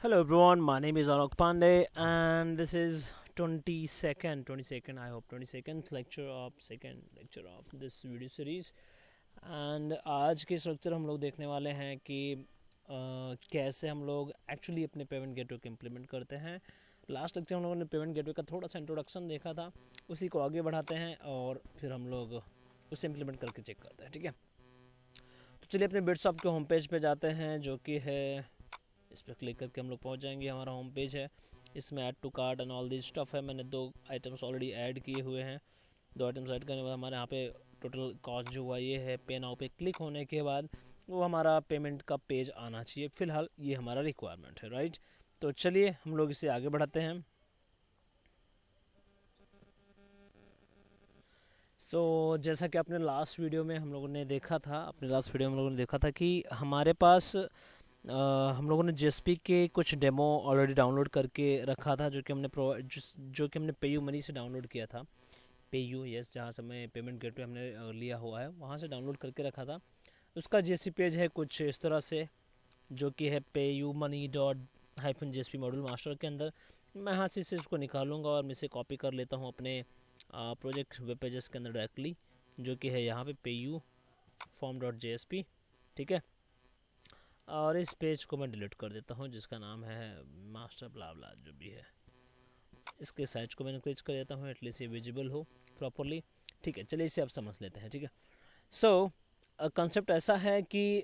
Hello everyone, my name is Alok Pandey and this is 22nd I hope 22nd lecture of this video series and आज के इस lecture हम लोग देखने वाले हैं कि कैसे हम लोग एक्चुअली अपने पेमेंट गेटवे को इम्प्लीमेंट करते हैं। लास्ट लेक्चर हम लोगों ने पेमेंट गेटवे का थोड़ा सा इंट्रोडक्शन देखा था, उसी को आगे बढ़ाते हैं और फिर हम लोग उसे इम्प्लीमेंट करके चेक करते हैं। ठीक है, तो चलिए अपने बिट्सॉफ्ट के होम पेज पे जाते हैं, जो कि है इस पर क्लिक करके हम लोग पहुंच जाएंगे। हमारा होम पेज है, इसमें add to cart and all this stuff है। मैंने 2 आइटम्स ऑलरेडी ऐड किए हुए हैं। 2 आइटम्स ऐड करने के बाद हमारे यहाँ पे टोटल कॉस्ट जो हुआ ये है। पे नाउ पे क्लिक होने के बाद वो हमारा पेमेंट का पेज आना चाहिए। फिलहाल ये हमारा रिक्वायरमेंट है, राइट। तो चलिए हम लोग इसे आगे बढ़ाते हैं। जैसा कि आपने लास्ट वीडियो में हम लोगों ने देखा था कि हमारे पास हम लोगों ने जेएसपी के कुछ डेमो ऑलरेडी डाउनलोड करके रखा था, जो कि हमने पेयू मनी से डाउनलोड किया था। पेयू जहाँ से मैं पेमेंट गेटवे हमने लिया हुआ है वहाँ से डाउनलोड करके रखा था। उसका जेएसपी पेज है कुछ इस तरह से, जो कि है payumani.-jsp मॉड्यूल मास्टर के अंदर। मैं यहाँ से इसको निकालूंगा और मैं इसे कॉपी कर लेता हूँ अपने प्रोजेक्ट वेब पेजेस के अंदर डायरेक्टली, जो कि है यहाँ पे payuform.jsp। ठीक है, और इस पेज को मैं डिलीट कर देता हूँ जिसका नाम है मास्टर ब्ला जो भी है। इसके साइज को मैंने क्लिक कर देता हूँ, एटलीस्ट ये विजिबल हो प्रॉपरली। ठीक है, चलिए इसे अब समझ लेते हैं। ठीक है, कंसेप्ट ऐसा है कि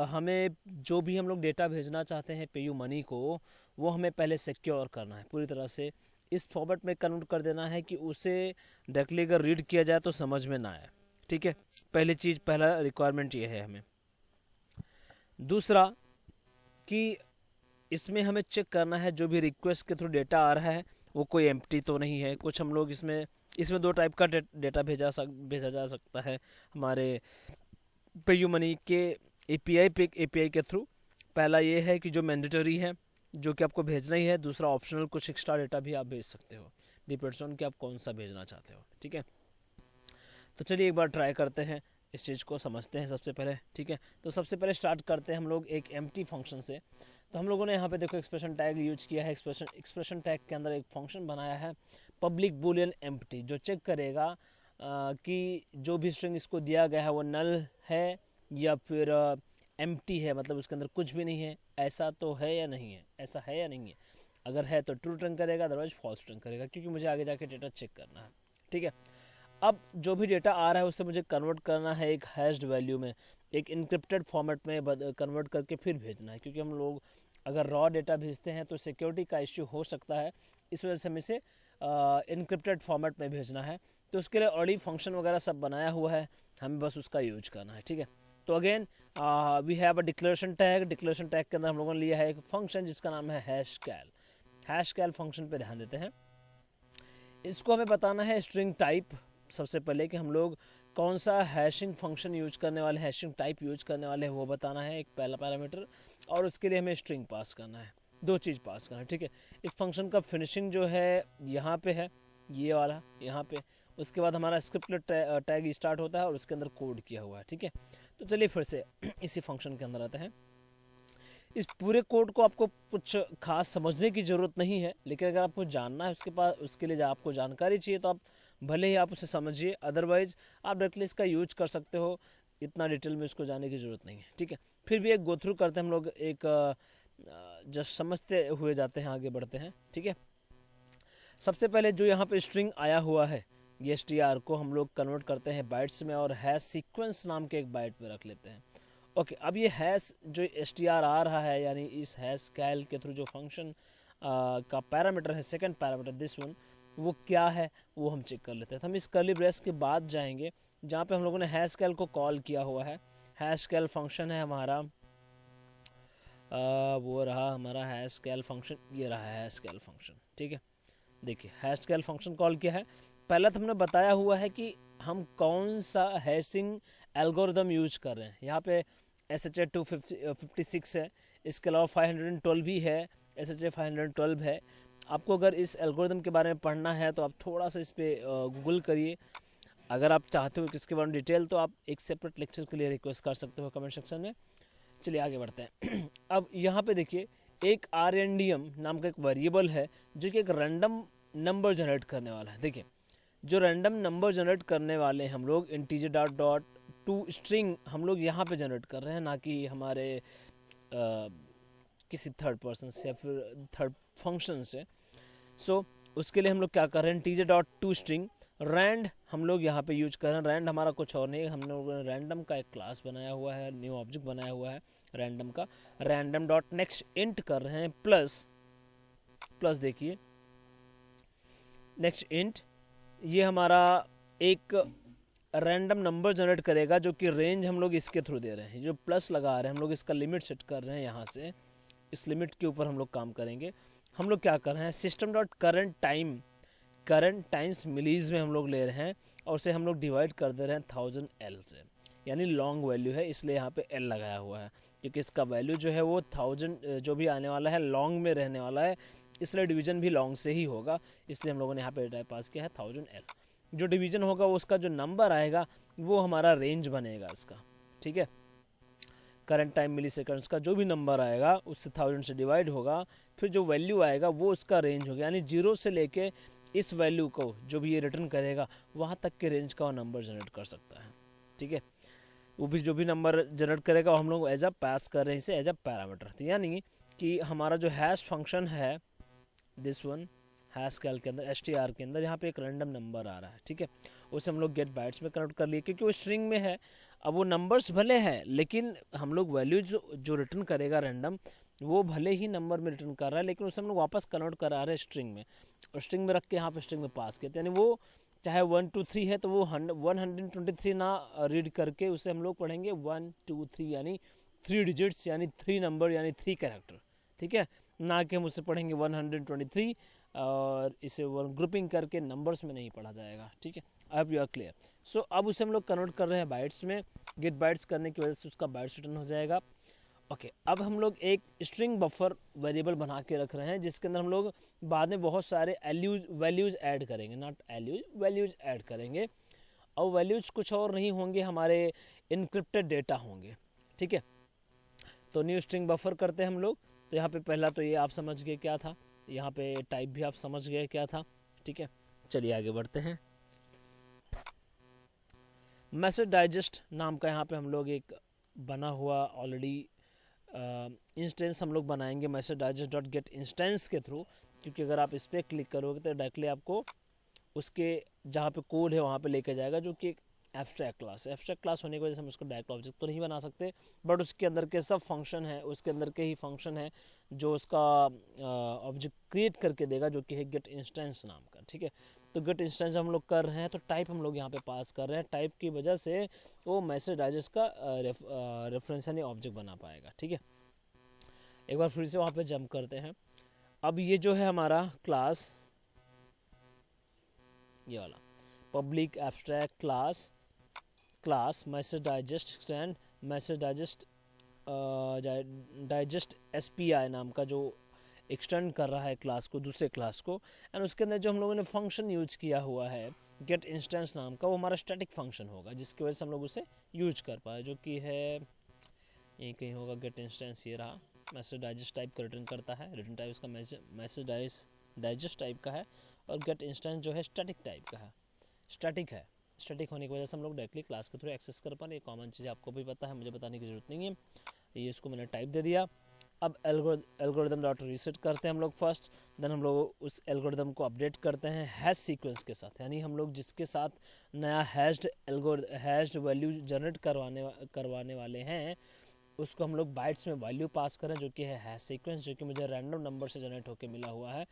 हमें जो भी हम लोग डेटा भेजना चाहते हैं पेयू मनी को, वो हमें पहले सिक्योर करना है, पूरी तरह से इस फॉर्मेट में कन्वर्ट कर देना है कि उसे डायरेक्टली अगर रीड किया जाए तो समझ में ना आए। ठीक है, पहला रिक्वायरमेंट ये है हमें। दूसरा कि इसमें हमें चेक करना है जो भी रिक्वेस्ट के थ्रू डेटा आ रहा है वो कोई एम्प्टी तो नहीं है। कुछ हम लोग इसमें 2 टाइप का डेटा भेजा जा सकता है हमारे पेयू मनी के एपीआई के थ्रू। पहला ये है कि जो मैंडेटरी है, जो कि आपको भेजना ही है। दूसरा ऑप्शनल कुछ एक्स्ट्रा डेटा भी आप भेज सकते हो, डिपेंड्स ऑन कि आप कौन सा भेजना चाहते हो। ठीक है, तो चलिए एक बार ट्राई करते हैं, इस चीज़ को समझते हैं सबसे पहले। ठीक है, तो सबसे पहले स्टार्ट करते हैं हम लोग एक एम्प्टी फंक्शन से। तो हम लोगों ने यहाँ पे देखो एक्सप्रेशन टैग यूज किया है। एक्सप्रेशन टैग के अंदर एक फंक्शन बनाया है पब्लिक बूलियन एम्प्टी, जो चेक करेगा कि जो भी स्ट्रिंग इसको दिया गया है वो नल है या फिर एम्प्टी है, मतलब उसके अंदर कुछ भी नहीं है। ऐसा तो है या नहीं है, ऐसा है या नहीं है। अगर है तो ट्रू रिटर्न करेगा, अदरवाइज फॉल्स रिटर्न करेगा, क्योंकि मुझे आगे जाके डेटा चेक करना है। ठीक है, अब जो भी डेटा आ रहा है उससे मुझे कन्वर्ट करना है एक हैश्ड वैल्यू में, एक इनक्रिप्टेड फॉर्मेट में कन्वर्ट करके फिर भेजना है। क्योंकि हम लोग अगर रॉ डेटा भेजते हैं तो सिक्योरिटी का इश्यू हो सकता है, इस वजह से हमें इसे इनक्रिप्टेड फॉर्मेट में भेजना है। तो उसके लिए ऑलरेडी फंक्शन वगैरह सब बनाया हुआ है, हमें बस उसका यूज करना है। ठीक है, तो again we have a declaration tag. Declaration tag के अंदर हम लोगों ने लिया है एक फंक्शन जिसका नाम है हैशकैल फंक्शन पे ध्यान देते हैं। इसको हमें बताना है स्ट्रिंग टाइप। सबसे पहले कि हम लोग कौन सा हैशिंग फंक्शन यूज करने वाले, हैशिंग टाइप यूज करने वाले हैं वो बताना है, एक पहला पैरामीटर। और उसके लिए हमें स्ट्रिंग पास करना है, 2 चीज़ पास करना है। ठीक है, इस फंक्शन का फिनिशिंग जो है यहाँ पे है, ये वाला यहाँ पे। उसके बाद हमारा स्क्रिप्ट टैग स्टार्ट होता है और उसके अंदर कोड किया हुआ है। ठीक है, तो चलिए फिर से इसी फंक्शन के अंदर आते हैं। इस पूरे कोड को आपको कुछ खास समझने की ज़रूरत नहीं है, लेकिन अगर आपको जानना है उसके लिए आपको जानकारी चाहिए तो आप भले ही आप उसे समझिए, अदरवाइज आप डायरेक्टली इसका यूज कर सकते हो। इतना डिटेल में इसको जाने की ज़रूरत नहीं है। ठीक है, फिर भी एक गो थ्रू करते हैं हम लोग, एक जस्ट समझते हुए जाते हैं, आगे बढ़ते हैं। ठीक है, सबसे पहले जो यहाँ पे स्ट्रिंग आया हुआ है ये str को हम लोग कन्वर्ट करते हैं बाइट्स में और हैश सीक्वेंस नाम के एक बाइट में रख लेते हैं। ओके, अब ये हैश जो str आ रहा है, यानी इस हैशकैल के थ्रू जो फंक्शन का पैरामीटर है, सेकंड पैरामीटर दिस वन, वो क्या है वो हम चेक कर लेते हैं। तो हम इस कर्ली ब्रेस के बाद जाएंगे जहाँ पे हम लोगों ने हैशकैल को कॉल किया हुआ है। हैशकैल फंक्शन है हमारा, वो रहा हमारा हैशकैल फंक्शन, ये रहा हैशकैल फंक्शन। ठीक है, देखिए हैशकैल फंक्शन कॉल किया है। पहला तो हमने बताया हुआ है कि हम कौन सा हैशिंग एल्गोरिदम यूज कर रहे हैं। यहाँ पे SHA 256 है, इसके अलावा 512 भी है, SHA 512 है। आपको अगर इस एल्गोरिदम के बारे में पढ़ना है तो आप थोड़ा सा इस पर गूगल करिए। अगर आप चाहते हो कि इसके बारे में डिटेल, तो आप एक सेपरेट लेक्चर के लिए रिक्वेस्ट कर सकते हो कमेंट सेक्शन में। चलिए आगे बढ़ते हैं। अब यहाँ पे देखिए एक random नाम का एक वेरिएबल है जो कि एक रैंडम नंबर जनरेट करने वाला है। देखिए जो रैंडम नंबर जनरेट करने वाले हम लोग integer dot dot to string हम लोग यहाँ पे जनरेट कर रहे हैं, ना कि हमारे किसी थर्ड पर्सन से या फिर थर्ड फंक्शन से। सो उसके लिए हम लोग क्या कर रहे हैं, integer dot to string rand हम लोग यहाँ पे यूज कर रहे हैं। रैंड हमारा कुछ और नहीं है, हम लोगों ने रैंडम का एक क्लास बनाया हुआ है, न्यू ऑब्जेक्ट बनाया हुआ है रैंडम का। रैंडम डॉट नेक्स्ट इंट कर रहे हैं प्लस देखिए नेक्स्ट इंट, ये हमारा एक रैंडम नंबर जनरेट करेगा जो कि रेंज हम लोग इसके थ्रू दे रहे हैं। जो प्लस लगा रहे हैं हम लोग इसका लिमिट सेट कर रहे हैं, यहाँ से इस लिमिट के ऊपर हम लोग काम करेंगे। हम लोग क्या कर रहे हैं, सिस्टम डॉट करंट टाइम्स मिलीज में हम लोग ले रहे हैं और उसे हम लोग डिवाइड कर दे रहे हैं 1000 L से, यानी लॉन्ग वैल्यू है इसलिए यहाँ पे L लगाया हुआ है, क्योंकि इसका वैल्यू जो है वो 1000 जो भी आने वाला है लॉन्ग में रहने वाला है, इसलिए डिवीजन भी लॉन्ग से ही होगा, इसलिए हम लोगों ने यहाँ पे टाइप पास किया है 1000 L। जो डिवीजन होगा वो उसका जो नंबर आएगा वो हमारा रेंज बनेगा इसका, ठीक है। करंट टाइम मिली सेकेंड्स का जो भी नंबर आएगा उससे 1000 से डिवाइड होगा, फिर जो वैल्यू आएगा वो उसका रेंज होगा, यानी 0 से लेके इस वैल्यू को जो भी ये रिटर्न करेगा वहाँ तक के रेंज का वो नंबर जनरेट कर सकता है, ठीक है। वो भी जो भी नंबर जनरेट करेगा वो हम लोग एज अ पास कर रहे हैं इसे एज अ पैरामीटर, यानी कि हमारा जो हैश फंक्शन है दिस वन हैश कैल के अंदर str के अंदर यहाँ पे एक रैंडम नंबर आ रहा है, ठीक है। उसे हम लोग गेट बाइट्स में कन्वर्ट कर लिए क्योंकि वो स्ट्रिंग में है। अब वो नंबर्स भले हैं लेकिन हम लोग वैल्यू जो रिटर्न करेगा रैंडम वो भले ही नंबर में रिटर्न कर रहा है, लेकिन उसे हम लोग वापस कन्वर्ट करा रहे हैं स्ट्रिंग में, और स्ट्रिंग में रख के यहाँ पे स्ट्रिंग में पास किया, यानी वो चाहे 1 2 3 है तो वो 123 ना रीड करके उसे हम लोग पढ़ेंगे 1 2 3 यानी 3 डिजिट्स यानी 3 नंबर यानी 3 कैरेक्टर, ठीक है, ना कि हम उसे पढ़ेंगे 123 और इसे ग्रुपिंग करके नंबर्स में नहीं पढ़ा जाएगा, ठीक है। अब यू आर क्लियर। सो अब उसे हम लोग कन्वर्ट कर रहे हैं बाइट्स में, गेट बाइट्स करने की वजह से उसका बाइट्स रिटर्न हो जाएगा। ओके अब हम लोग एक स्ट्रिंग बफर वेरिएबल बना के रख रहे हैं जिसके अंदर हम लोग बाद में बहुत सारे वैल्यूज ऐड करेंगे, नॉट वैल्यूज ऐड करेंगे, और वैल्यूज कुछ और नहीं होंगे, हमारे इनक्रिप्टेड डेटा होंगे, ठीक है। तो न्यू स्ट्रिंग बफर करते हैं हम लोग। तो यहाँ पे पहला तो ये आप समझ गए क्या था, यहाँ पे टाइप भी आप समझ गए क्या था, ठीक है। चलिए आगे बढ़ते हैं। मैसेज डाइजेस्ट नाम का यहाँ पे हम लोग एक बना हुआ ऑलरेडी इंस्टेंस हम लोग बनाएंगे message digest dot gate instance के थ्रू, क्योंकि अगर आप इस पर क्लिक करोगे तो डायरेक्टली आपको उसके जहाँ पे कोड है वहाँ पे लेके जाएगा, जो कि एक एब्स्ट्रैक्ट क्लास है। एब्स्ट्रैक्ट क्लास होने की वजह से हम उसको डायरेक्ट ऑब्जेक्ट तो नहीं बना सकते, बट उसके अंदर के सब फंक्शन है, उसके अंदर के ही फंक्शन है जो उसका ऑब्जेक्ट क्रिएट करके देगा, जो कि है गेट इंस्टेंस नाम का, ठीक है। तो गेट इंस्टेंस हम लोग कर रहे हैं, तो टाइप हम लोग यहाँ पे पास कर रहे हैं, टाइप की वजह से वो मैसेज डाइजेस्ट का रेफरेंस यानी ऑब्जेक्ट बना पाएगा, ठीक है। एक बार फिर से वहाँ पे जंप करते हैं। अब ये जो है हमारा क्लास, ये वाला public abstract class message digest extend message digest SPI नाम का जो एक्सटेंड कर रहा है क्लास को, दूसरे क्लास को, एंड उसके अंदर जो हम लोगों ने फंक्शन यूज किया हुआ है गेट इंस्टेंस नाम का, वो हमारा स्टैटिक फंक्शन होगा, जिसकी वजह से हम लोग उसे यूज कर पाए, जो कि है यहीं कहीं होगा गेट इंस्टेंस, ये रहा। मैसेज डाइजेस्ट टाइप का रिटर्न करता है, रिटर्न टाइप उसका मैसेज डाइजेस्ट टाइप का है, और गेट इंस्टेंस जो है स्टैटिक टाइप का है, स्टैटिक है। स्टैटिक होने की वजह से हम लोग डायरेक्टली क्लास के थ्रू एक्सेस कर पाए, ये कॉमन चीज़ आपको भी पता है, मुझे बताने की जरूरत नहीं है। ये इसको मैंने टाइप दे दिया। अब एल्गोरिदम डॉट रीसेट करते हैं हम लोग फर्स्ट, देन हम लोग उस एल्गोरिदम को अपडेट करते हैं हैश सीक्वेंस के साथ, यानी हम लोग जिसके साथ नया हैश्ड वैल्यू जनरेट करवाने वाले हैं उसको हम लोग बाइट्स में वैल्यू पास करें, जो कि है हैश सीक्वेंस, जो कि मुझे रैंडम नंबर से जनरेट होकर मिला हुआ है।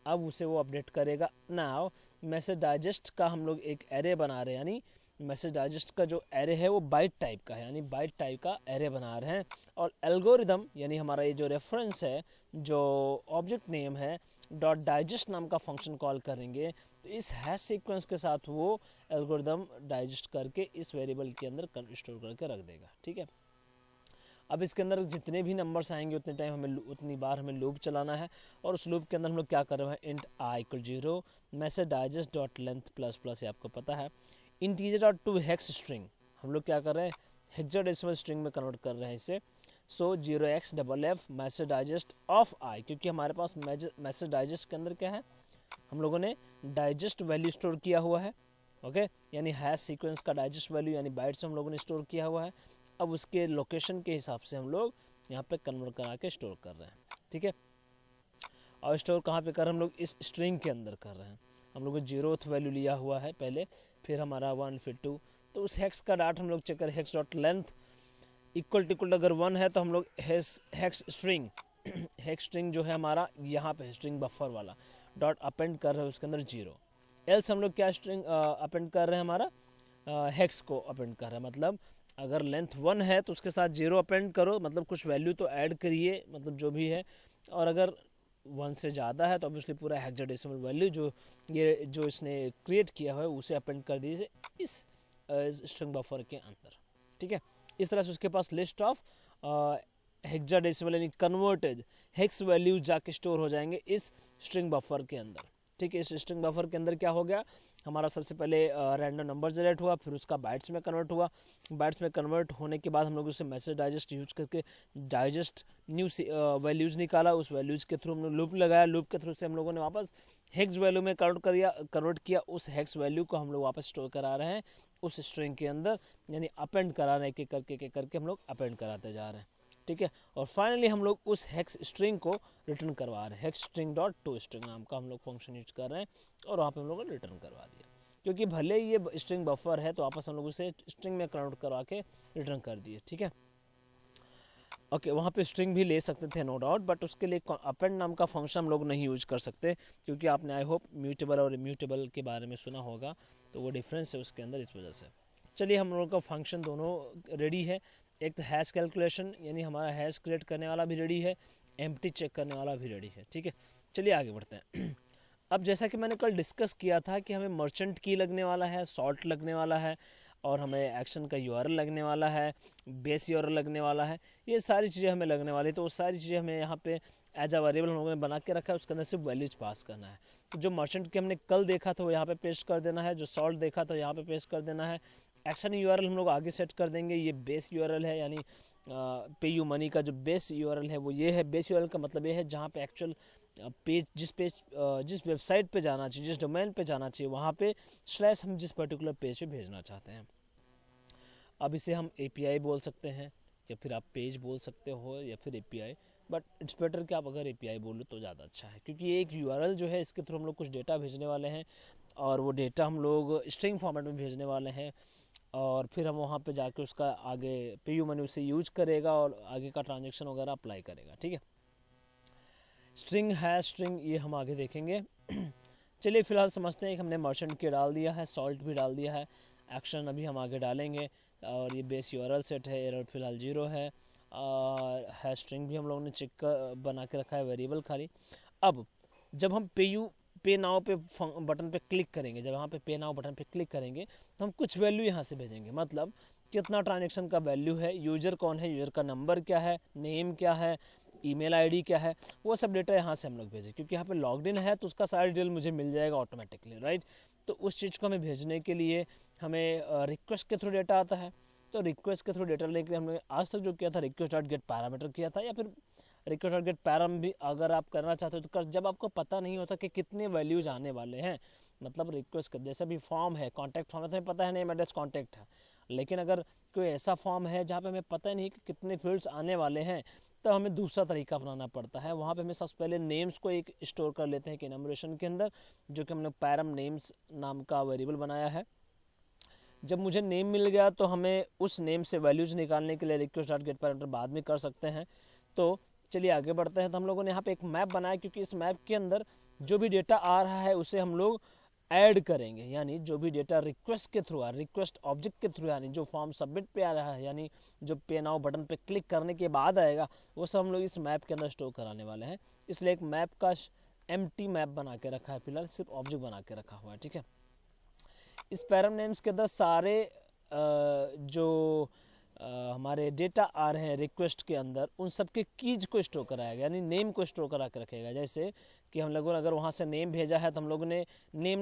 अब उसे वो अपडेट करेगा। नाउ मैसेज डाइजेस्ट का हम लोग एक एरे बना रहे हैं, यानी मैसेज डाइजेस्ट का जो एरे है वो बाइट टाइप का है, यानी बाइट टाइप का एरे बना रहे हैं, और एल्गोरिदम यानी हमारा ये जो रेफरेंस है, जो ऑब्जेक्ट नेम है, डॉट डाइजेस्ट नाम का फंक्शन कॉल करेंगे, तो इस हैश सीक्वेंस के साथ वो एल्गोरिदम डाइजेस्ट करके इस वेरिएबल के अंदर स्टोर करके रख देगा, ठीक है। अब इसके अंदर जितने भी नंबर्स आएंगे उतनी बार हमें लूप चलाना है, और उस लूप के अंदर हम लोग क्या कर रहे हैं, int i = 0 message digest dot length ++ ये आपको पता है, integer dot to hex string हम लोग क्या कर रहे हैं, हेक्साडेसिमल स्ट्रिंग में कन्वर्ट कर रहे हैं इसे, सो 0xFF मैसेज डाइजेस्ट ऑफ आई, क्योंकि हमारे पास मैसेज डाइजेस्ट के अंदर क्या है, हम लोगों ने डाइजेस्ट वैल्यू स्टोर किया हुआ है। ओके, यानी हैश सीक्वेंस का डाइजेस्ट वैल्यू यानी बाइट्स हम लोगों ने स्टोर किया हुआ है। अब उसके लोकेशन के हिसाब से हम लोग यहाँ पे कन्वर्ट करा के स्टोर कर रहे हैं। ठीक है, और स्टोर कहाँ पे कर रहे हैं हम लोग, इस स्ट्रिंग के अंदर कर रहे हैं। हम लोग 0th वैल्यू लिया हुआ है पहले, फिर हमारा 1 फिर 2, तो उस हेक्स का डाटा हम लोग चेक करें। Hex dot length equal to equal अगर 1 है तो हम लोग हेक्स स्ट्रिंग हेक्स स्ट्रिंग जो है हमारा यहाँ पे स्ट्रिंग बफर वाला डॉट अपेंड कर रहे हैं उसके अंदर 0। एल्स हम लोग क्या स्ट्रिंग अपेंड कर रहे हैं, हमारा हेक्स को अपेंड कर रहे हैं। मतलब अगर लेंथ 1 है तो उसके साथ 0 अपेंड करो, मतलब कुछ वैल्यू तो ऐड करिए, मतलब जो भी है। और अगर 1 से ज़्यादा है तो ऑब्वियसली पूरा हेक्साडेसिमल वैल्यू जो इसने क्रिएट किया हुआ है उसे अपेंड कर दीजिए इस स्ट्रिंग बफर के अंदर। ठीक है, इस तरह से उसके पास लिस्ट ऑफ हेक्साडेसिमल यानी कन्वर्टेड हेक्स वैल्यू जाके स्टोर हो जाएंगे इस स्ट्रिंग बफर के अंदर। ठीक है, इस स्ट्रिंग बफर के अंदर क्या हो गया, हमारा सबसे पहले रैंडम नंबर जनरेट हुआ, फिर उसका बाइट्स में कन्वर्ट हुआ। बाइट्स में कन्वर्ट होने के बाद हम लोग उसे मैसेज डाइजेस्ट यूज करके डाइजेस्ट न्यू वैल्यूज़ निकाला। उस वैल्यूज़ के थ्रू हमने लूप लगाया, लूप के थ्रू से हम लोगों ने वापस हेक्स वैल्यू में कन्वर्ट किया। उस हेक्स वैल्यू को हम लोग वापस स्टोर करा रहे हैं उस स्ट्रिंग के अंदर, यानी अपेंड करा रहे हैं, एक करके हम लोग अपेंड कराते जा रहे हैं। ठीक है, और फाइनली हम लोग उस हेक्स स्ट्रिंग को रिटर्न करवा रहे हैं। Hex string dot to string नाम का हम लोग फंक्शन यूज कर रहे हैं और वहाँ पे हम लोगों ने रिटर्न करवा दिया। क्योंकि भले ये स्ट्रिंग बफर है तो वापस हम लोग उसे स्ट्रिंग में कन्वर्ट करवा के रिटर्न कर दिए। ठीक है, ओके, वहाँ पे स्ट्रिंग भी ले सकते थे नो डाउट, बट उसके लिए अपेंड नाम का फंक्शन हम लोग नहीं यूज कर सकते, क्योंकि आपने आई होप म्यूटेबल और इम्यूटेबल के बारे में सुना होगा, तो वो डिफरेंस है उसके अंदर, इस वजह से। चलिए, हम लोगों का फंक्शन दोनों रेडी है। एक तो हैश कैलकुलेशन यानी हमारा हैश क्रिएट करने वाला भी रेडी है, एम्प्टी चेक करने वाला भी रेडी है। ठीक है, चलिए आगे बढ़ते हैं। अब जैसा कि मैंने कल डिस्कस किया था कि हमें मर्चेंट की लगने वाला है, सॉल्ट लगने वाला है, और हमें एक्शन का यूआरएल लगने वाला है, बेस यूआरएल लगने वाला है, ये सारी चीज़ें हमें लगने वाली है। तो वो सारी चीज़ें हमें यहाँ पे एज अ वेरिएबल हम लोगों ने बना के रखा है, उसके अंदर सिर्फ वैल्यूज पास करना है। तो जो मर्चेंट की हमने कल देखा था वो यहाँ पे पेस्ट कर देना है, जो सॉल्ट देखा था यहाँ पे पेस्ट कर देना है। एक्शन यूआरएल हम लोग आगे सेट कर देंगे। ये बेस यूआरएल है, यानी पे यू मनी का जो बेस यूआरएल है वो ये है। बेस यूआरएल का मतलब ये है जहाँ पे एक्चुअल पेज जिस वेबसाइट पे जाना चाहिए, जिस डोमेन पे जाना चाहिए, वहाँ पे स्लैश हम जिस पर्टिकुलर पेज पे भेजना चाहते हैं। अब इसे हम API बोल सकते हैं, या फिर आप पेज बोल सकते हो, या फिर API, बट इट्स बेटर कि आप अगर API बोलो तो ज़्यादा अच्छा है, क्योंकि ये एक URL जो है इसके थ्रू हम लोग कुछ डेटा भेजने वाले हैं, और वो डेटा हम लोग स्ट्रिंग फॉर्मेट में भेजने वाले हैं, और फिर हम वहाँ पे जाके उसका आगे पेयू मनी से यूज करेगा और आगे का ट्रांजेक्शन वगैरह अप्लाई करेगा। ठीक है, स्ट्रिंग है, स्ट्रिंग ये हम आगे देखेंगे। चलिए फिलहाल समझते हैं कि हमने मर्चेंट के डाल दिया है, सॉल्ट भी डाल दिया है, एक्शन अभी हम आगे डालेंगे, और ये बेस यूआरएल सेट है, एरर फिलहाल 0 है, और है स्ट्रिंग भी हम लोगों ने चेक बना के रखा है वेरिएबल खाली। अब जब हम पे नाउ पे बटन पे क्लिक करेंगे, जब यहाँ पे नाउ बटन पे क्लिक करेंगे तो हम कुछ वैल्यू यहाँ से भेजेंगे, मतलब कितना ट्रांजेक्शन का वैल्यू है, यूजर कौन है, यूजर का नंबर क्या है, नेम क्या है, ईमेल आईडी क्या है, वो सब डेटा यहाँ से हम लोग भेजें, क्योंकि यहाँ पे लॉग्ड इन है तो उसका सारा डिटेल मुझे मिल जाएगा ऑटोमेटिकली, राइट। तो उस चीज़ को हमें भेजने के लिए हमें रिक्वेस्ट के थ्रू डेटा आता है। तो रिक्वेस्ट के थ्रू डेटा लेने के लिए हमने आज तक जो किया था रिक्वेस्ट डॉट गेट पैरामीटर किया था, या फिर रिक्वेस्ट डॉट गेट पैराम भी अगर आप करना चाहते हो तो कर, जब आपको पता नहीं होता कि कितने वैल्यूज आने वाले हैं। मतलब रिक्वेस्ट का जैसा भी फॉर्म है, कॉन्टैक्ट फॉर्म है, तो हमें पता है नेम एड्रेस कॉन्टैक्ट है, लेकिन अगर कोई ऐसा फॉर्म है जहाँ पे हमें पता नहीं कि कितने फील्ड्स आने वाले हैं, तो हमें दूसरा तरीका अपनाना पड़ता है। वहाँ पे हमें सबसे पहले नेम्स को एक स्टोर कर लेते हैं कि एनुमरेशन के अंदर, जो कि हमने पैरम नेम्स नाम का वेरिएबल बनाया है। जब मुझे नेम मिल गया तो हमें उस नेम से वैल्यूज निकालने के लिए रिक्वेस्ट डॉट गेट पैरामीटर बाद में कर सकते हैं। तो चलिए आगे बढ़ते हैं। तो हम लोगों ने यहाँ पे एक मैप बनाया, क्योंकि इस मैप के अंदर जो भी डेटा आ रहा है उसे हम लोग ऐड करेंगे, यानी जो भी डेटा रिक्वेस्ट के थ्रू आ, रिक्वेस्ट ऑब्जेक्ट के थ्रू, यानी जो फॉर्म सबमिट पे आ रहा है, यानी जो पे नाउ बटन पे क्लिक करने के बाद आएगा, वो सब हम लोग इस मैप के अंदर स्टोर कराने वाले हैं। इसलिए एक मैप का एम्प्टी मैप बना के रखा है, फिलहाल सिर्फ ऑब्जेक्ट बना के रखा हुआ है। ठीक है, इस पैरम नेम्स के अंदर सारे जो हमारे डेटा आ रहे हैं रिक्वेस्ट के अंदर, उन सब के कीज को स्टोर कराएगा, यानी नेम को स्टोर करा के रखेगा। जैसे कि हम लोगों ने अगर वहाँ से नेम भेजा है तो हम लोगों ने नेम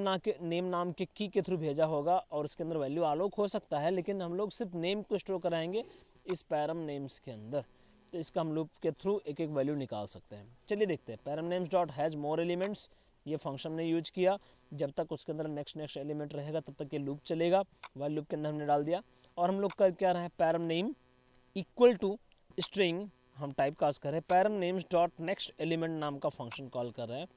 नाम के की के थ्रू भेजा होगा, और उसके अंदर वैल्यू आलोक हो सकता है, लेकिन हम लोग सिर्फ नेम को स्टोर कराएंगे इस पैरम नेम्स के अंदर। तो इसका हम लूप के थ्रू एक एक वैल्यू निकाल सकते हैं। चलिए देखते हैं। Param names dot has more elements, ये फंक्शन ने यूज किया, जब तक उसके अंदर नेक्स्ट एलिमेंट रहेगा तब तक ये लूप चलेगा, वाइल लूप के अंदर हमने डाल दिया। और हम लोग कर क्या रहे हैं, param name equal to string हम टाइप कास्ट कर रहे हैं, param names dot next element नाम का फंक्शन कॉल कर रहे हैं।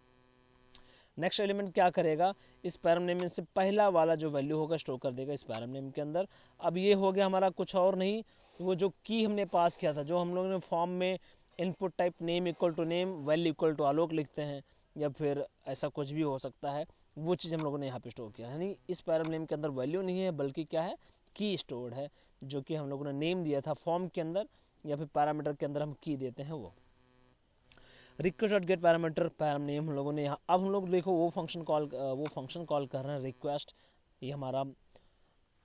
नेक्स्ट एलिमेंट क्या करेगा, इस पैरम नेम में से पहला वाला जो वैल्यू होगा स्टोर कर देगा इस पैरम नेम के अंदर। अब ये हो गया हमारा कुछ और नहीं, वो जो की हमने पास किया था, जो हम लोगों ने फॉर्म में input type name equal to name, value equal to Alok लिखते हैं, या फिर ऐसा कुछ भी हो सकता है, वो चीज़ हम लोगों ने यहाँ पे स्टोर किया है। यानी इस पैरम नेम के अंदर वैल्यू नहीं है, बल्कि क्या है, की स्टोर्ड है, जो कि हम लोगों ने नेम दिया था फॉर्म के अंदर, या फिर पैरामीटर के अंदर हम की देते हैं वो। Request dot gate parameter param name हम लोगों ने यहाँ, अब हम लोग देखो वो फंक्शन कॉल कर रहे हैं रिक्वेस्ट। ये हमारा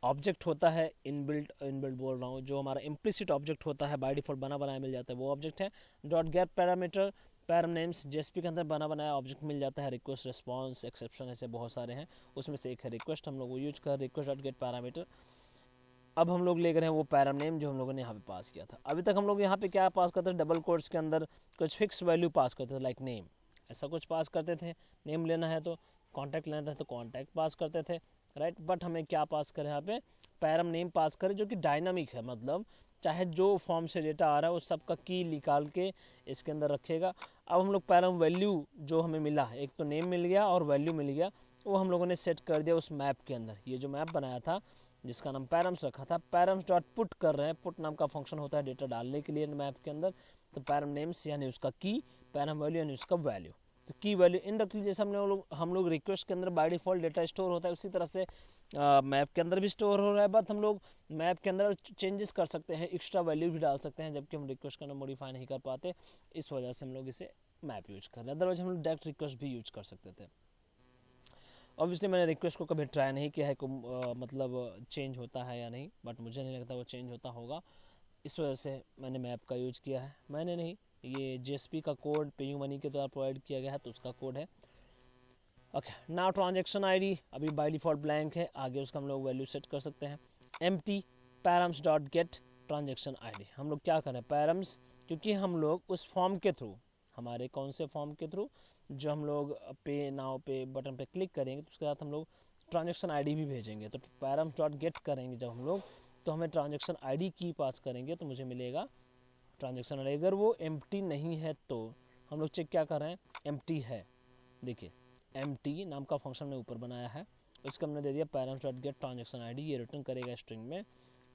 ऑब्जेक्ट होता है, इनबिल्ट बोल रहा हूँ, जो हमारा इम्प्लिसिट ऑब्जेक्ट होता है, बाय डिफॉल्ट बना बनाया मिल जाता है, वो ऑब्जेक्ट है। Dot gate parameter param names, JSP के अंदर बना बनाया ऑब्जेक्ट मिल जाता है, रिक्वेस्ट, रिस्पॉन्स, एक्सेप्शन, ऐसे बहुत सारे हैं, उसमें से एक है रिक्वेस्ट, हम लोग वो यूज कर रिक्वेस्ट डॉट गेट पैरामीटर। अब हम लोग ले रहे हैं वो पैरम नेम जो हम लोगों ने यहाँ पे पास किया था। अभी तक हम लोग यहाँ पे क्या पास करते थे, डबल कोट्स के अंदर कुछ फिक्स वैल्यू पास करते थे, लाइक नेम, ऐसा कुछ पास करते थे। नेम लेना है तो कॉन्टैक्ट लेना है तो कॉन्टैक्ट पास करते थे, राइट। बट हमें क्या पास करें यहाँ पे, पैरम नेम पास करें, जो कि डायनामिक है, मतलब चाहे जो फॉर्म से डेटा आ रहा है उस सब का की निकाल के इसके अंदर रखेगा। अब हम लोग पैरम वैल्यू जो हमें मिला, एक तो नेम मिल गया और वैल्यू मिल गया, वो हम लोगों ने सेट कर दिया उस मैप के अंदर। ये जो मैप बनाया था जिसका नाम पैरम्स रखा था, पैरम्स डॉट पुट कर रहे हैं, पुट नाम का फंक्शन होता है डेटा डालने के लिए मैप के अंदर। तो पैरम नेम्स यानी उसका की, पैरम वैल्यू यानी उसका वैल्यू, तो की वैल्यू इन रख लीजिए। जैसे हम लोग रिक्वेस्ट के अंदर बाय डिफॉल्ट डेटा स्टोर होता है, उसी तरह से मैप के अंदर भी स्टोर हो रहा है, बट हम लोग मैप के अंदर चेंजेस कर सकते हैं, एक्स्ट्रा वैल्यू भी डाल सकते हैं, जबकि हम रिक्वेस्ट के अंदर मॉडिफाई नहीं कर पाते, इस वजह से हम लोग इसे मैप यूज कर रहे हैं। अदरवाइज हम लोग डायरेक्ट रिक्वेस्ट भी यूज कर सकते थे। ऑब्वियसली मैंने रिक्वेस्ट को कभी ट्राई नहीं किया है को मतलब चेंज होता है या नहीं, बट मुझे नहीं लगता वो चेंज होता होगा, इस वजह से मैंने मैप का यूज किया है। मैंने नहीं, ये जेएसपी का कोड पेयू मनी के द्वारा प्रोवाइड किया गया है, तो उसका कोड है। ओके, नाउ ट्रांजैक्शन आईडी अभी बाय डिफॉल्ट ब्लैंक है, आगे उसका हम लोग वैल्यू सेट कर सकते हैं। Empty params dot gate transaction ID, हम लोग क्या करें पैरम्स, क्योंकि हम लोग उस फॉर्म के थ्रू, हमारे कौन से फॉर्म के थ्रू, जो हम लोग पे नाउ पे बटन पे क्लिक करेंगे तो उसके साथ हम लोग ट्रांजैक्शन आईडी भी भेजेंगे। तो पैरम्स डॉट गेट करेंगे जब हम लोग, तो हमें ट्रांजैक्शन आईडी की पास करेंगे तो मुझे मिलेगा ट्रांजैक्शन आईडी। अगर वो एम्प्टी नहीं है तो हम लोग चेक क्या कर रहे हैं, एम्प्टी है, देखिए एम्प्टी नाम का फंक्शन ने ऊपर बनाया है, उसको हमने दे दिया params dot gate transaction ID, ये रिटर्न करेगा स्ट्रिंग में।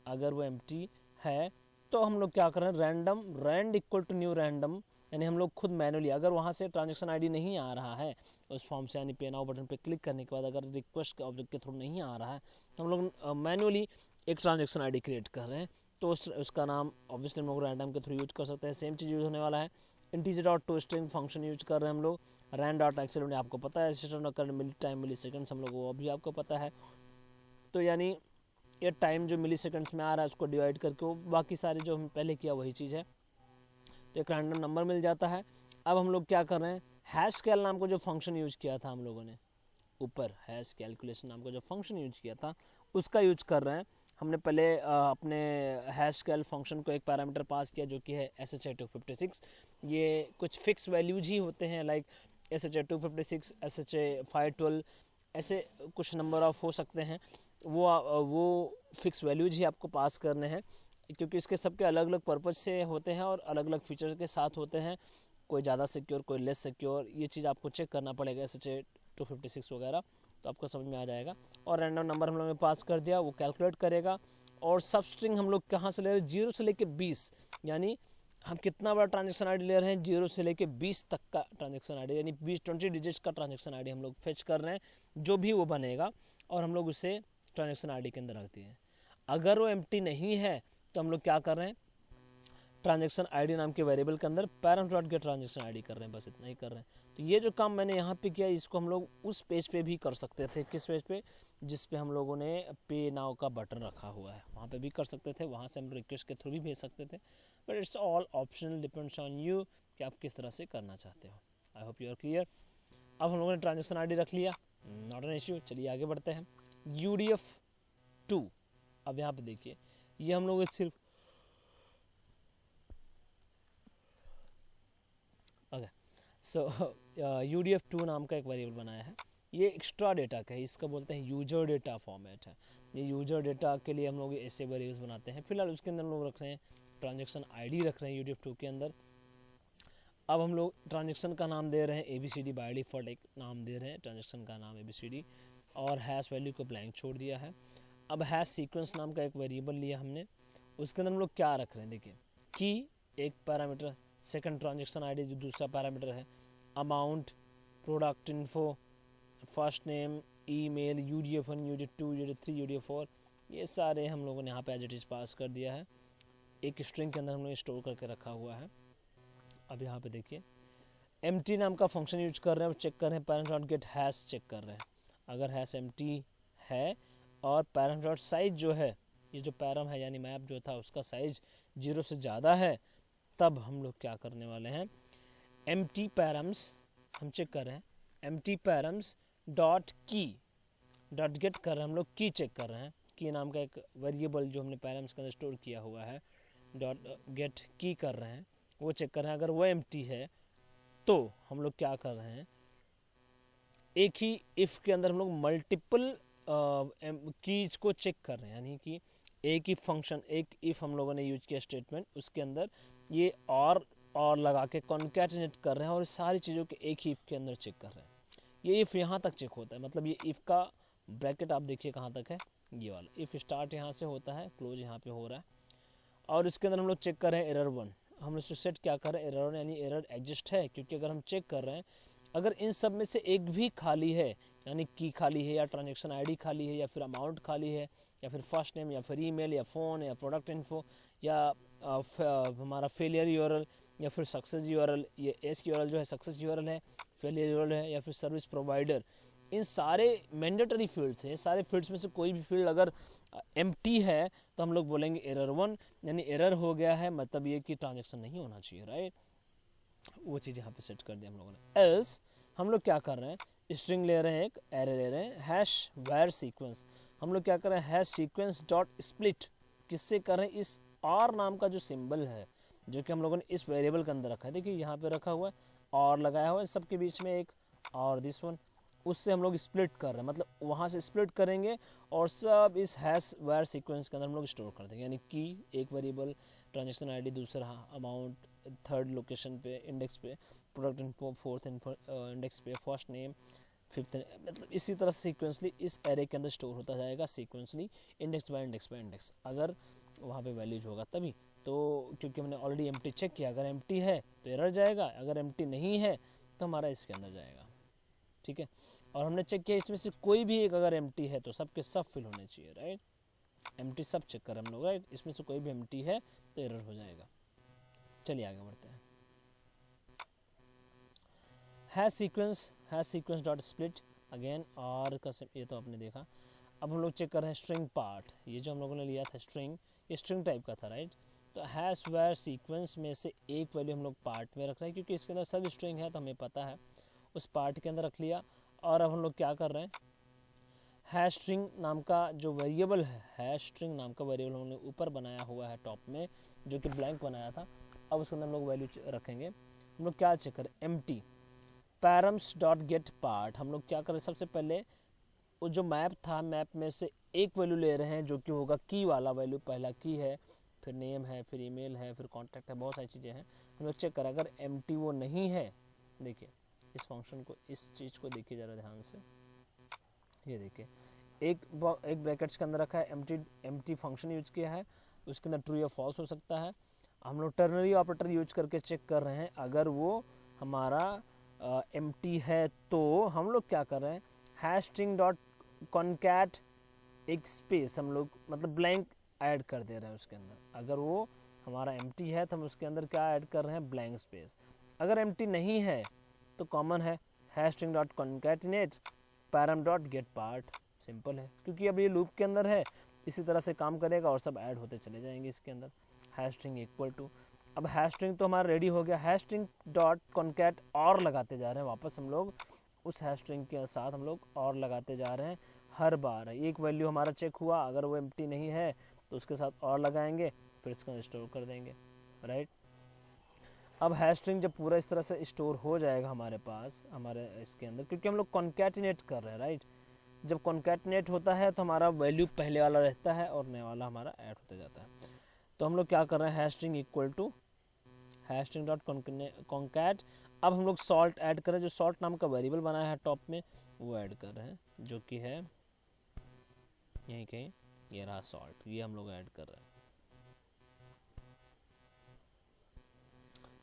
अगर वो एम्प्टी है तो हम लोग क्या कर रहे हैं, random rand equal to new random, यानी हम लोग खुद मैनुअली, अगर वहाँ से ट्रांजैक्शन आईडी नहीं आ रहा है उस फॉर्म से, यानी पे नाउ बटन पे क्लिक करने के बाद अगर रिक्वेस्ट के ऑब्जेक्ट के थ्रू नहीं आ रहा है, तो हम लोग मैनुअली एक ट्रांजैक्शन आईडी क्रिएट कर रहे हैं, तो उसका नाम ऑब्वियसली हम लोग रैंडम के थ्रू यूज कर सकते हैं। सेम चीज़ यूज होने वाला है, integer dot to string function use कर रहे हैं हम लोग, रैंड डॉट एक्सीलेंट आपको पता है, सिस्टम करंट मिली टाइम मिली सेकेंड्स हम लोग वो भी आपको पता है, तो यानी ये टाइम जो मिली सेकेंड्स में आ रहा है उसको डिवाइड करके वो बाकी सारे जो हम पहले किया वही चीज़ है, तो एक रैंडम नंबर मिल जाता है। अब हम लोग क्या कर रहे हैं, हैश कैल नाम का जो फंक्शन यूज किया था हम लोगों ने ऊपर, हैश कैलकुलेशन नाम का जो फंक्शन यूज किया था उसका यूज कर रहे हैं। हमने पहले अपने हैश कैल फंक्शन को एक पैरामीटर पास किया जो कि है SHA-256, ये कुछ फिक्स वैल्यूज ही होते हैं, लाइक SHA-256, SHA-512, ऐसे कुछ नंबर ऑफ हो सकते हैं, वो फिक्स वैल्यूज ही आपको पास करने हैं, क्योंकि इसके सबके अलग अलग पर्पज से होते हैं और अलग अलग फीचर के साथ होते हैं, कोई ज़्यादा सिक्योर कोई लेस सिक्योर, ये चीज़ आपको चेक करना पड़ेगा SHA-256 वगैरह, तो आपको समझ में आ जाएगा। और रैंडम नंबर हम लोगों ने पास कर दिया, वो कैलकुलेट करेगा। और सब स्ट्रिंग हम लोग कहाँ से ले रहे हैं, 0 से लेके 20, यानी हम कितना बड़ा ट्रांजैक्शन आईडी ले रहे हैं, 0 से लेके 20 तक का ट्रांजैक्शन आईडी, यानी 20 डिजिट्स का ट्रांजैक्शन आईडी हम लोग फेच कर रहे हैं, जो भी वो बनेगा, और हम लोग उसे ट्रांजैक्शन आईडी के अंदर रखते हैं। अगर वो एम्प्टी नहीं है तो हम लोग क्या कर रहे हैं, ट्रांजैक्शन आईडी नाम के वेरिएबल के अंदर params dot gate transaction ID कर रहे हैं, बस इतना ही कर रहे हैं। तो ये जो काम मैंने यहाँ पे किया, इसको हम लोग उस पेज पे भी कर सकते थे, किस पेज पे, जिस पे हम लोगों ने पे नाउ का बटन रखा हुआ है, वहाँ पे भी कर सकते थे, वहाँ से हम रिक्वेस्ट के थ्रू भी भेज सकते थे, but it's all optional, depends on you कि आप किस तरह से करना चाहते हो। I hope you are clear. अब हम लोगों ने ट्रांजैक्शन आईडी रख लिया, नॉट एन इश्यू। चलिए आगे बढ़ते हैं। UDF2, अब यहाँ पे देखिए, ये हम लोग सिर्फ सो UDF2 नाम का एक वेरिएबल बनाया है, ये एक्स्ट्रा डेटा का है, इसका बोलते हैं यूजर डेटा फॉर्मेट है। ये यूजर डेटा के लिए हम लोग ऐसे वेरिएबल्स बनाते हैं। फिलहाल उसके अंदर हम लोग रख रहे हैं ट्रांजेक्शन आईडी रख रहे हैं UDF2 के अंदर। अब हम लोग ट्रांजेक्शन का नाम दे रहे हैं ABCD, बाय डिफॉल्ट एक नाम दे रहे हैं ट्रांजेक्शन का नाम ABCD, और हैश वैल्यू को ब्लैंक छोड़ दिया है। अब हैश सीक्वेंस नाम का एक वेरिएबल लिया हमने, उसके अंदर हम लोग क्या रख रहे हैं, देखिए की एक पैरामीटर, सेकंड ट्रांजेक्शन आईडी जो दूसरा पैरामीटर है, amount, product info, first name, email, UDF1, UDF2, UDF3, UDF4, ये सारे हम लोगों ने यहाँ पे एज इट इज पास कर दिया है। एक स्ट्रिंग के अंदर हम लोग स्टोर करके रखा हुआ है। अब यहाँ पे देखिए empty नाम का फंक्शन यूज कर रहे हैं, चेक कर रहे हैं parent dot get hash check कर रहे हैं। अगर हैश empty है और पैरेंट डॉट साइज जो है, ये जो पैरम है यानी मैप जो था उसका साइज 0 से ज़्यादा है, तब हम लोग क्या करने वाले हैं, empty पैरम्स हम चेक कर रहे हैं, empty पैरम्स डॉट की डॉट गेट कर रहे हैं, हम लोग की चेक कर रहे हैं। की नाम का एक वेरिएबल जो हमने पैरम्स के अंदर स्टोर किया हुआ है, डॉट गेट की कर रहे हैं, वो चेक कर रहे हैं। अगर वो empty है तो हम लोग क्या कर रहे हैं, एक ही इफ के अंदर हम लोग मल्टीपल कीज को चेक कर रहे हैं, यानी कि एक ही फंक्शन, एक इफ हम लोगों ने यूज किया स्टेटमेंट, उसके अंदर ये और लगा के कॉन्कैटिनेट कर रहे हैं और सारी चीज़ों के एक ही इफ के अंदर चेक कर रहे हैं। ये इफ यहाँ तक चेक होता है, मतलब ये इफ का ब्रैकेट आप देखिए कहाँ तक है, ये वाला इफ स्टार्ट यहाँ से होता है, क्लोज यहाँ पे हो रहा है, और इसके अंदर हम लोग चेक कर रहे हैं एरर 1। हम लोग सेट क्या कर रहे हैं, एरर 1 यानी एरर एग्जिस्ट है, क्योंकि अगर हम चेक कर रहे हैं अगर इन सब में से एक भी खाली है, यानी की खाली है या ट्रांजेक्शन आईडी खाली है या फिर अमाउंट खाली है या फिर फर्स्ट नेम या फिर ईमेल या फ़ोन या प्रोडक्ट इन्फो या हमारा फेलियर यूआरएल या फिर सक्सेस यूआरएल, ये एस यूआरएल जो है सक्सेस यूआरएल है, फेलियर यूआरएल है या फिर सर्विस प्रोवाइडर, इन सारे मैंडेटरी फील्ड्स हैं। सारे फील्ड्स में से कोई भी फील्ड अगर एम्प्टी है तो हम लोग बोलेंगे एरर 1, यानी एरर हो गया है, मतलब ये कि ट्रांजेक्शन नहीं होना चाहिए, राइट। वो चीज़ यहाँ पे सेट कर दिया हम लोगों ने। एल्स हम लोग क्या कर रहे हैं, स्ट्रिंग ले रहे हैं, एक एरे ले रहे हैं, हैश वेयर सीक्वेंस, हम लोग क्या कर रहे हैं, हैश सीक्वेंस डॉट स्प्लिट, किससे कर रहे हैं, इस और नाम का जो सिंबल है जो कि हम लोगों ने इस वेरिएबल के अंदर रखा है, देखिए यहाँ पे रखा हुआ है और लगाया हुआ है, सबके बीच में एक और दिस वन, उससे हम लोग स्प्लिट कर रहे हैं, मतलब वहाँ से स्प्लिट करेंगे और सब इस हैश वेयर सीक्वेंस के अंदर हम लोग स्टोर कर देंगे, यानी की एक वेरिएबल, ट्रांजेक्शन आईडी दूसरा, अमाउंट थर्ड लोकेशन पे इंडेक्स पे, प्रोडक्ट इन्फो फोर्थ इंडेक्स पे, फर्स्ट नेम फिफ्थ, मतलब इसी तरह से सीक्वेंसली इस एरे के अंदर स्टोर होता जाएगा, sequentially index bye index bye index, अगर वहाँ पे वैल्यूज होगा तभी तो, क्योंकि हमने ऑलरेडी एम्प्टी चेक किया, अगर एम्प्टी है तो एरर जाएगा, अगर एम्प्टी नहीं है तो हमारा इसके अंदर जाएगा, ठीक है। और हमने चेक किया इसमें से कोई भी एक अगर एम्प्टी है तो सबके सब फिल होने चाहिए, राइट, एम्प्टी सब चेक कर हम लोग, राइट, इसमें से कोई भी एम्प्टी है तो एरर हो जाएगा। चलिए आगे बढ़ते हैं। Hash sequence dot split again, और का ये तो आपने देखा। अब हम लोग चेक कर रहे हैं स्ट्रिंग पार्ट, ये जो हम लोगों ने लिया था स्ट्रिंग, ये स्ट्रिंग टाइप का था, राइट। तो हैश वेयर सीक्वेंस में से एक वैल्यू हम लोग पार्ट में रख रहे हैं, क्योंकि इसके अंदर सब स्ट्रिंग है तो हमें पता है, उस पार्ट के अंदर रख लिया। और अब हम लोग क्या कर रहे हैं, हैश स्ट्रिंग नाम का जो वेरिएबल है, हैश स्ट्रिंग नाम का वेरिएबल हमने ऊपर बनाया हुआ है टॉप में, जो कि ब्लैंक बनाया था, अब उसके अंदर हम लोग वैल्यू रखेंगे। हम लोग क्या चेक करें, empty params dot gate part, हम लोग क्या करें, सबसे पहले वो जो मैप था, मैप में से एक वैल्यू ले रहे हैं जो कि होगा की वाला वैल्यू, पहला की है, फिर नेम है, फिर ईमेल है, फिर कॉन्टैक्ट है, बहुत सारी चीज़ें हैं। हम लोग चेक करें अगर एम्प्टी वो नहीं है, देखिए इस फंक्शन को, इस चीज़ को देखिए ज़रा ध्यान से, ये देखिए एक ब्रैकेट्स के अंदर रखा है, एम्प्टी फंक्शन यूज किया है, उसके अंदर ट्रू या फॉल्स हो सकता है। हम लोग टर्नरी ऑपरेटर यूज करके चेक कर रहे हैं, अगर वो हमारा एम्प्टी है तो हम लोग क्या कर रहे हैं, हैश स्ट्रिंग डॉट कॉन्कैट एक स्पेस हम लोग मतलब ब्लैंक ऐड कर दे रहे हैं उसके अंदर, अगर वो हमारा एम्प्टी है तो हम उसके अंदर क्या ऐड कर रहे हैं, ब्लैंक स्पेस। अगर एम्प्टी नहीं है तो कॉमन है hash string dot concatenate param dot gate part, simple है, क्योंकि अब ये लूप के अंदर है, इसी तरह से काम करेगा और सब ऐड होते चले जाएंगे इसके अंदर। हैश स्ट्रिंग इक्वल टू, अब हैश स्ट्रिंग तो हमारा रेडी हो गया, हैश स्ट्रिंग डॉट कॉन्कैट और लगाते जा रहे हैं, वापस हम लोग उस हैश स्ट्रिंग के साथ हम लोग और लगाते जा रहे हैं, हर बार एक वैल्यू हमारा चेक हुआ, अगर वो एम्प्टी नहीं है तो उसके साथ और लगाएंगे, फिर इसका स्टोर कर देंगे, राइट। अब हैश स्ट्रिंग जब पूरा इस तरह से स्टोर हो जाएगा हमारे पास हमारे इसके अंदर, क्योंकि हम लोग कॉन्कैटिनेट कर रहे हैं, राइट। जब कॉन्कैटिनेट होता है तो हमारा वैल्यू पहले वाला रहता है और नया वाला हमारा ऐड होता जाता है। तो हम लोग क्या कर रहे हैं, hash string equal to hash string dot concat. अब हम लोग सॉल्ट ऐड कर रहे हैं, जो सॉल्ट नाम का वेरिएबल बनाया है टॉप में वो ऐड कर रहे हैं, जो कि है यहीं कहीं, ये रहा सॉल्ट, ये हम लोग ऐड कर रहे हैं।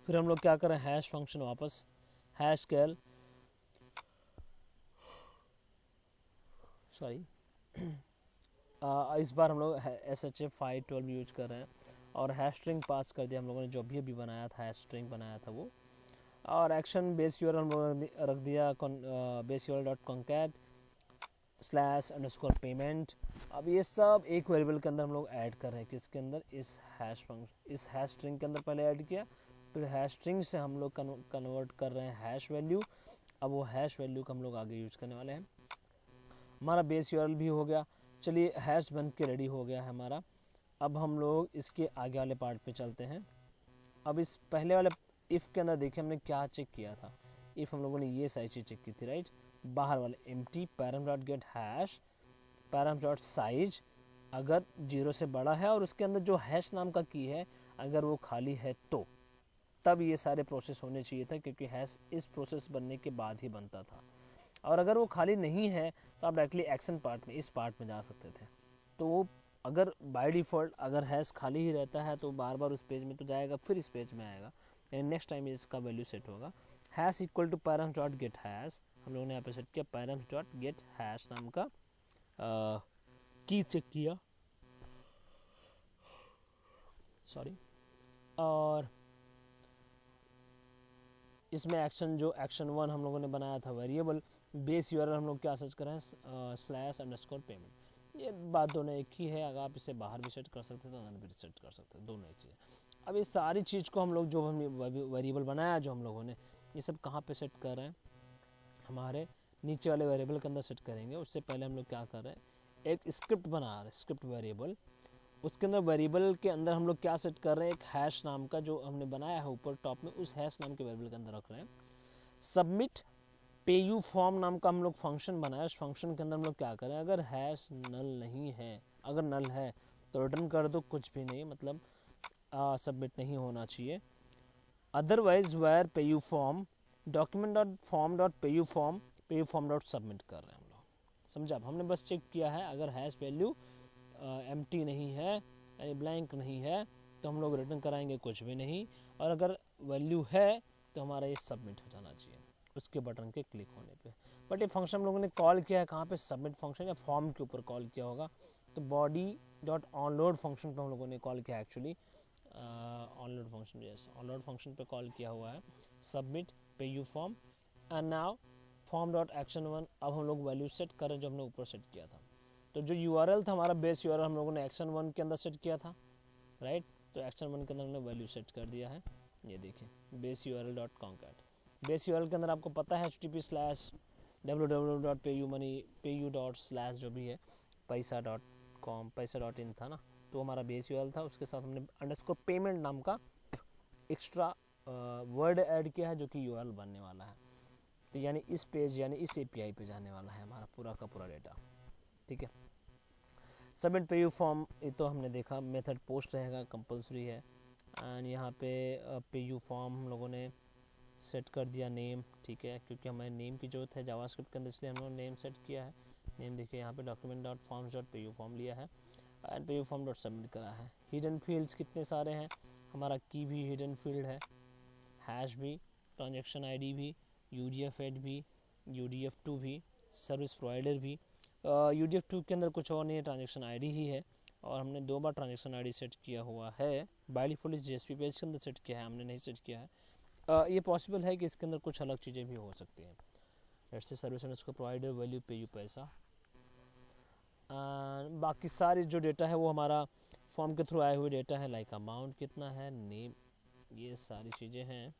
फिर हम लोग क्या कर रहे हैं, हैश फंक्शन वापस हैश कैल, सॉरी इस बार हम लोग SHA-512 यूज कर रहे हैं और हैश स्ट्रिंग पास कर दिया हम लोगों ने, जो भी बनाया था हैश स्ट्रिंग बनाया था वो, और एक्शन बेस यूआरएल हम लोगों ने रख दिया base URL dot concat slash underscore payment. अब ये सब एक वेरिएबल के अंदर हम लोग ऐड कर रहे हैं, किसके अंदर, इस हैश फंक्शन, इस हैश स्ट्रिंग के अंदर पहले ऐड किया, फिर हैश स्ट्रिंग से हम लोग कन्वर्ट कर रहे हैं हैश वैल्यू। अब वो हैश वैल्यू का हम लोग आगे यूज करने वाले हैं। हमारा बेस यूआरएल भी हो गया, चलिए हैश बन के रेडी हो गया है हमारा। अब हम लोग इसके आगे वाले पार्ट पे चलते हैं। अब इस पहले वाले इफ़ के अंदर देखिए हमने क्या चेक किया था, इफ़ हम लोगों ने ये सारी चीज़ चेक की थी, राइट। बाहर वाले empty param dot get hash param dot size अगर 0 से बड़ा है और उसके अंदर जो हैश नाम का की है अगर वो खाली है तो तब ये सारे प्रोसेस होने चाहिए था, क्योंकि हैश इस प्रोसेस बनने के बाद ही बनता था। और अगर वो खाली नहीं है तो आप डायरेक्टली एक्शन पार्ट में, इस पार्ट में जा सकते थे। तो वो अगर बाय डिफ़ॉल्ट अगर हैश खाली ही रहता है तो बार बार उस पेज में तो जाएगा, फिर इस पेज में आएगा, यानी नेक्स्ट टाइम इसका वैल्यू सेट होगा। Hash equal to params dot get hash, हम लोगों ने यहाँ पे सेट किया पैरम्स डॉट गेट हैश नाम का की चेक किया, सॉरी। और इसमें एक्शन जो एक्शन 1 हम लोगों ने बनाया था वेरिएबल, बेस यूआरएल हम लोग क्या सर्च कर रहे हैं, स्लैश अंडरस्कोर पेमेंट। ये बात दोनों एक ही है, अगर आप इसे बाहर भी सेट कर सकते हैं तो अंदर भी सेट कर सकते हैं, दोनों एक चीज़ है। अब इस सारी चीज़ को हम लोग जो हम वेरिएबल बनाया जो हम लोगों ने, ये सब कहाँ पे सेट कर रहे हैं, हमारे नीचे वाले वेरिएबल के अंदर सेट करेंगे। उससे पहले हम लोग क्या कर रहे हैं, एक स्क्रिप्ट बना रहे हैं, स्क्रिप्ट वेरिएबल। उसके अंदर वेरिएबल के अंदर हम लोग क्या सेट कर रहे हैं, एक हैश नाम का जो हमने बनाया है ऊपर टॉप में, उस हैश नाम के वेरिएबल के अंदर रख रहे हैं। सबमिट पे यू फॉर्म नाम का हम लोग फंक्शन बनाया, उस फंक्शन के अंदर हम लोग क्या करें, अगर हैश नल नहीं है, अगर नल है तो रिटर्न कर दो कुछ भी नहीं, मतलब सबमिट नहीं होना चाहिए। अदरवाइज वेयर पे you form document dot form dot पे यू फॉर्म डॉट सबमिट कर रहे हैं हम लोग, समझा। हमने बस चेक किया है अगर हैश वैल्यू एम्प्टी नहीं है यानी ब्लैंक नहीं है तो हम लोग रिटर्न कराएंगे कुछ भी नहीं, और अगर वैल्यू है तो हमारा ये सबमिट हो जाना चाहिए उसके बटन के क्लिक होने पे। बट ये फंक्शन हम लोगों ने कॉल किया है कहाँ पे, सबमिट फंक्शन या फॉर्म के ऊपर कॉल किया होगा, तो बॉडी डॉट ऑनलोड फंक्शन पे हम लोगों ने कॉल किया actually, onload function, yes onload function पे कॉल किया हुआ है सबमिट पे you form. And now form dot action 1, अब हम लोग वैल्यू सेट करें जो हमने ऊपर सेट किया था। तो जो यूआरएल था हमारा बेस यूआरएल हम लोगों ने एक्शन 1 के अंदर सेट किया था, राइट। तो एक्शन 1 के अंदर हमने वैल्यू सेट कर दिया है, ये देखिए base URL dot concat. Base URL के अंदर आपको पता है http/www.payu जो भी है पैसा.com पैसा.in था ना, तो हमारा बेस यूआरएल था, उसके साथ हमने अंडरस्कोर पेमेंट नाम का एक्स्ट्रा वर्ड ऐड किया है जो कि यूआरएल बनने वाला है। तो यानी इस पेज यानी इस एपीआई पे जाने वाला है हमारा पूरा का पूरा डेटा, ठीक है। सबमिट पे यू फॉर्म ये तो हमने देखा, मेथड पोस्ट रहेगा कंपलसरी है। एंड यहाँ पे यू फॉर्म हम लोगों ने सेट कर दिया नेम, ठीक है, क्योंकि हमें नेम की जरूरत है जावास्क्रिप्ट के अंदर, इसलिए हम लोग नेम सेट किया है। नेम देखिए यहाँ पे डॉक्यूमेंट डॉट फॉर्म्स डॉट पे यू फॉर्म लिया है एंड पे यू फॉर्म डॉट सबमिट करा है। हिडन फील्ड्स कितने सारे हैं, हमारा की भी हिडन फील्ड है, हैश भी, ट्रांजेक्शन आईडी भी, UDF8 भी, UDF2 भी, सर्विस प्रोवाइडर भी। UDF2 के अंदर कुछ और नहीं है, ट्रांजेक्शन आईडी ही है, और हमने 2 बार ट्रांजेक्शन आईडी सेट किया हुआ है। बाय डिफॉल्ट इस JSP पेज के अंदर सेट किया है, हमने नहीं सेट किया है। ये पॉसिबल है कि इसके अंदर कुछ अलग चीज़ें भी हो सकती हैं, जैसे सर्विस अंडरस्कोर प्रोवाइडर वैल्यू पे यू पैसा। बाकी सारी जो डेटा है वो हमारा फॉर्म के थ्रू आए हुए डेटा है, लाइक अमाउंट कितना है, नेम, ये सारी चीज़ें हैं।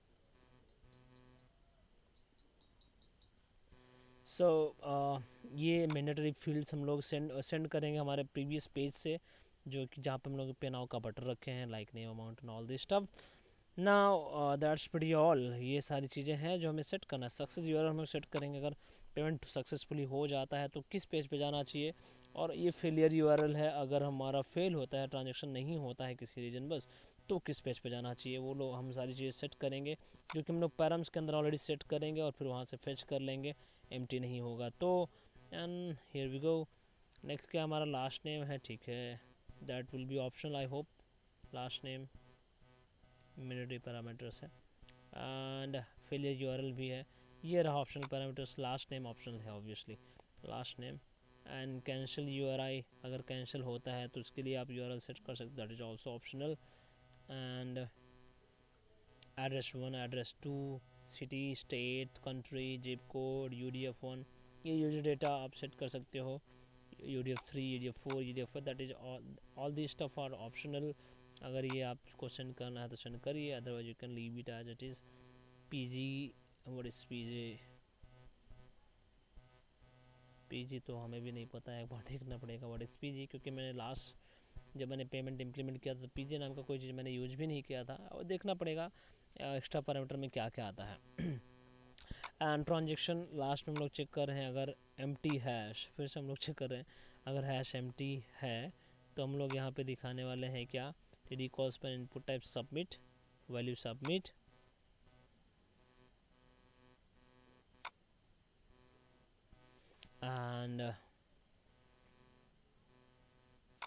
ये मैंडेटरी फील्ड्स हम लोग सेंड करेंगे हमारे प्रीवियस पेज से, जो कि जहाँ पे हम लोग पे नाउ का बटन रखे हैं, like name amount and all this stuff. Now that's pretty all. ये सारी चीज़ें हैं जो हमें सेट करना है। सक्सेस यूआरएल हम सेट करेंगे, अगर पेमेंट सक्सेसफुली हो जाता है तो किस पेज पे जाना चाहिए, और ये फेलियर यूआरएल है, अगर हमारा फेल होता है, ट्रांजेक्शन नहीं होता है किसी रीजन बस, तो किस पेज पे जाना चाहिए, वो लोग हम सारी चीज़ें सेट करेंगे, जो कि हम लोग पैरम्स के अंदर ऑलरेडी सेट करेंगे और फिर वहाँ से फेच कर लेंगे, एम्प्टी नहीं होगा तो। And here we go. Next क्या हमारा लास्ट नेम है, ठीक है, that will be optional I hope. Last name military parameters है, एंड फेलियर यूआरएल भी है। ये रहा optional parameters, last name optional है obviously, last name. And cancel URI, अगर कैंसिल होता है तो उसके लिए आप यूआरएल सेट कर सकते, that is also optional. And address 1, address 2, city, state, country, zip code, UDF1, ये यूजर डेटा आप सेट कर सकते हो, UDF3, UDF4, UDF5, that is all this stuff are optional. अगर ये आपको सेंड करना है तो सेंड करिए, otherwise you can leave it as it is. PG, what is PG तो हमें भी नहीं पता है, एक बार देखना पड़ेगा व्हाट इज PG, क्योंकि मैंने लास्ट जब मैंने पेमेंट इम्प्लीमेंट किया था तो PG नाम का कोई चीज़ मैंने यूज भी नहीं किया था, और देखना पड़ेगा एक्स्ट्रा पैरामीटर में क्या क्या आता है। एंड ट्रांजेक्शन लास्ट में हम लोग चेक कर रहे हैं, अगर एम्प्टी हैश, फिर से हम लोग चेक कर रहे हैं, अगर हैश एम्प्टी है तो हम लोग यहाँ पे दिखाने वाले हैं क्या, TD कॉल्स पर input type submit, value submit, and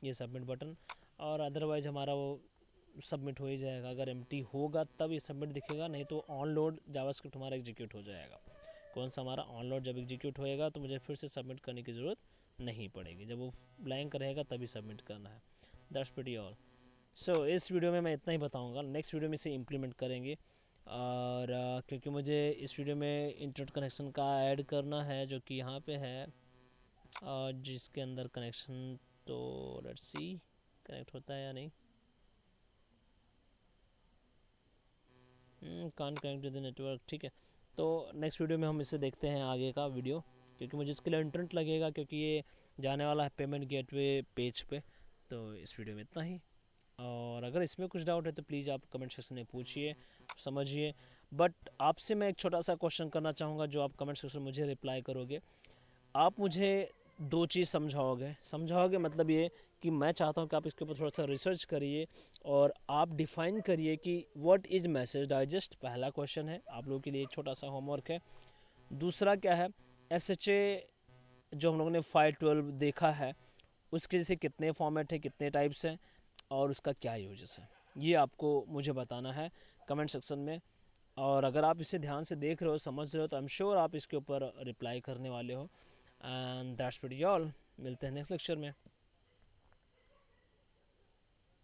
ये सबमिट बटन, और अदरवाइज हमारा वो सबमिट हो ही जाएगा। अगर एम्प्टी होगा तब ये सबमिट दिखेगा, नहीं तो ऑन लोड जावास्क्रिप्ट हमारा एग्जीक्यूट हो जाएगा। कौन सा हमारा ऑन लोड जब एग्जीक्यूट होएगा तो मुझे फिर से सबमिट करने की ज़रूरत नहीं पड़ेगी, जब वो ब्लैंक रहेगा तभी सबमिट करना है। That's pretty all. सो इस वीडियो में मैं इतना ही बताऊंगा, नेक्स्ट वीडियो में इसे इम्प्लीमेंट करेंगे, और क्योंकि मुझे इस वीडियो में इंटरनेट कनेक्शन का ऐड करना है जो कि यहाँ पे है, जिसके अंदर कनेक्शन तो लेट्स सी कनेक्ट होता है या नहीं, can't connect to the network, ठीक है। तो नेक्स्ट वीडियो में हम इसे देखते हैं आगे का वीडियो, क्योंकि मुझे इसके लिए इंटरनेट लगेगा, क्योंकि ये जाने वाला है पेमेंट गेटवे पेज पे। तो इस वीडियो में इतना ही, और अगर इसमें कुछ डाउट है तो प्लीज़ आप कमेंट सेक्शन में पूछिए, समझिए। बट आपसे मैं एक छोटा सा क्वेश्चन करना चाहूँगा, जो आप कमेंट सेक्शन में मुझे रिप्लाई करोगे। आप मुझे दो चीज़ समझाओगे मतलब ये कि मैं चाहता हूँ कि आप इसके ऊपर थोड़ा सा रिसर्च करिए और आप डिफाइन करिए कि व्हाट इज़ मैसेज डाइजेस्ट। पहला क्वेश्चन है, आप लोगों के लिए एक छोटा सा होमवर्क है। दूसरा क्या है, SHA जो हम लोगों ने 512 देखा है, उसके जैसे कितने फॉर्मेट है, कितने टाइप्स हैं, और उसका क्या यूजेस है, ये आपको मुझे बताना है कमेंट सेक्शन में। और अगर आप इसे ध्यान से देख रहे हो, समझ रहे हो, तो आई एम श्योर आप इसके ऊपर रिप्लाई करने वाले हो। And that's pretty all. मिलते हैं नेक्स्ट लेक्चर में।